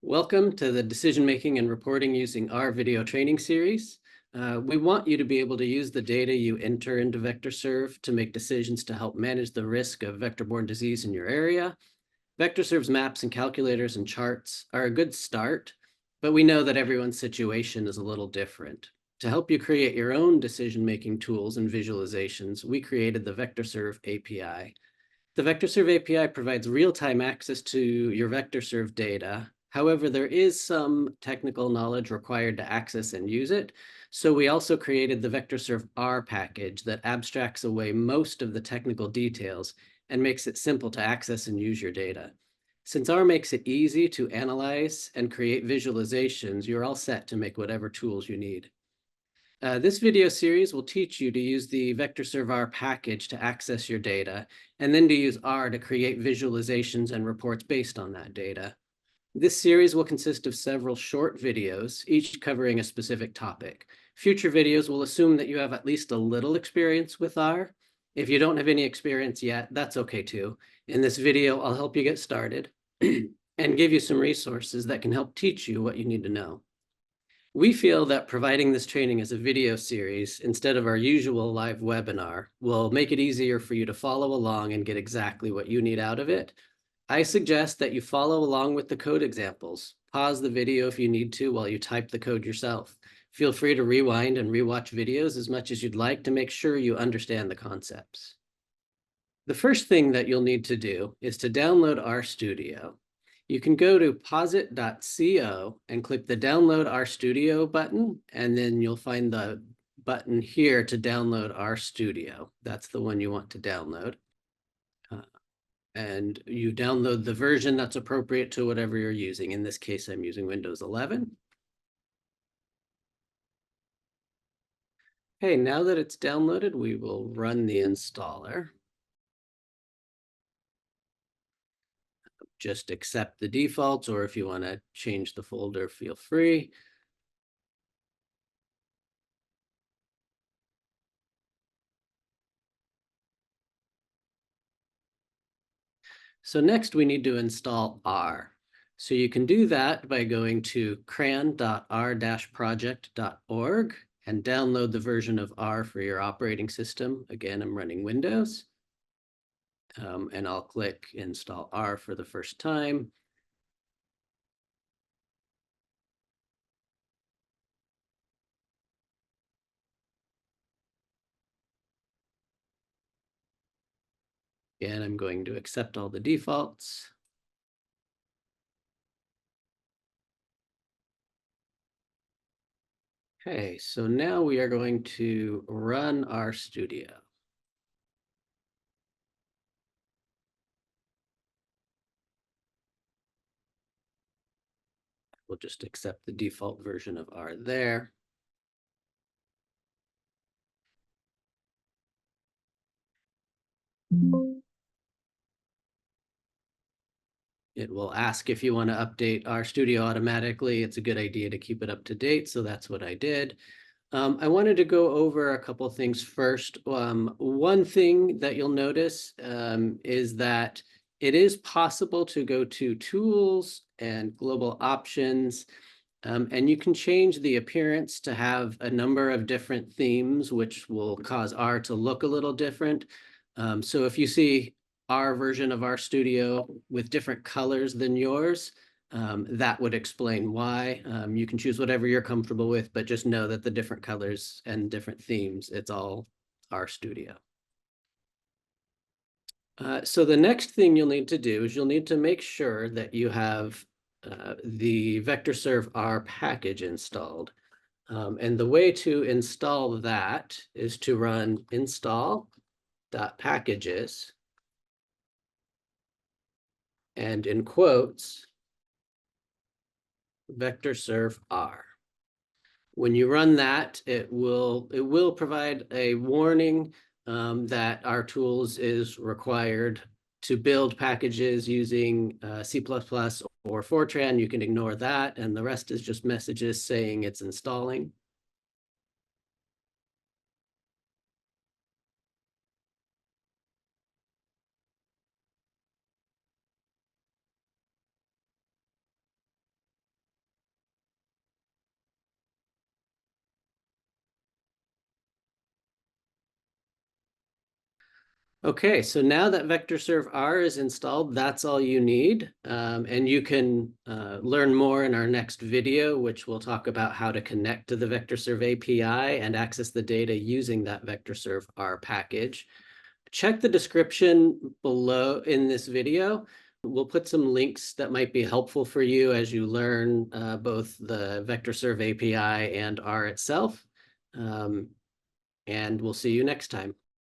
Welcome to the Decision Making and Reporting Using R video training series. We want you to be able to use the data you enter into VectorSurv to make decisions to help manage the risk of vector-borne disease in your area. VectorSurv's maps and calculators and charts are a good start, but we know that everyone's situation is a little different. To help you create your own decision-making tools and visualizations, we created the VectorSurv API. The VectorSurv API provides real-time access to your VectorSurv data. However, there is some technical knowledge required to access and use it. So we also created the vectorsurvR package that abstracts away most of the technical details and makes it simple to access and use your data. Since R makes it easy to analyze and create visualizations, you're all set to make whatever tools you need. This video series will teach you to use the vectorsurvR package to access your data, and then to use R to create visualizations and reports based on that data. This series will consist of several short videos, each covering a specific topic. Future videos will assume that you have at least a little experience with R. If you don't have any experience yet, that's okay too. In this video, I'll help you get started and give you some resources that can help teach you what you need to know. We feel that providing this training as a video series instead of our usual live webinar will make it easier for you to follow along and get exactly what you need out of it. I suggest that you follow along with the code examples. Pause the video if you need to while you type the code yourself. Feel free to rewind and rewatch videos as much as you'd like to make sure you understand the concepts. The first thing that you'll need to do is to download Rstudio. You can go to posit.co and click the Download Rstudio button, and then you'll find the button here to download Rstudio. That's the one you want to download. And you download the version that's appropriate to whatever you're using. In this case, I'm using Windows 11. Okay, now that it's downloaded, we will run the installer. Just accept the defaults, or if you want to change the folder, feel free. So next we need to install R. So you can do that by going to cran.r-project.org and download the version of R for your operating system. Again, I'm running Windows. And I'll click install R for the first time. And I'm going to accept all the defaults. Okay, so now we are going to run Rstudio. We'll just accept the default version of R there. It will ask if you want to update Rstudio automatically. It's a good idea to keep it up to date, so that's what I did. I wanted to go over a couple of things first. One thing that you'll notice is that it is possible to go to Tools and Global Options, and you can change the appearance to have a number of different themes, which will cause R to look a little different. So if you see our version of Rstudio with different colors than yours, that would explain why. You can choose whatever you're comfortable with, but just know that the different colors and different themes, it's all Rstudio. So the next thing you'll need to do is you'll need to make sure that you have the VectorSurvR package installed. And the way to install that is to run install.packages and in quotes, VectorSurvR. When you run that, it will provide a warning that our tools is required to build packages using C++ or Fortran. You can ignore that, and the rest is just messages saying it's installing. Okay, so now that VectorSurvR is installed, that's all you need. And you can learn more in our next video, which will talk about how to connect to the VectorSurv API and access the data using that VectorSurvR package. Check the description below in this video. We'll put some links that might be helpful for you as you learn both the VectorSurv API and R itself. And we'll see you next time.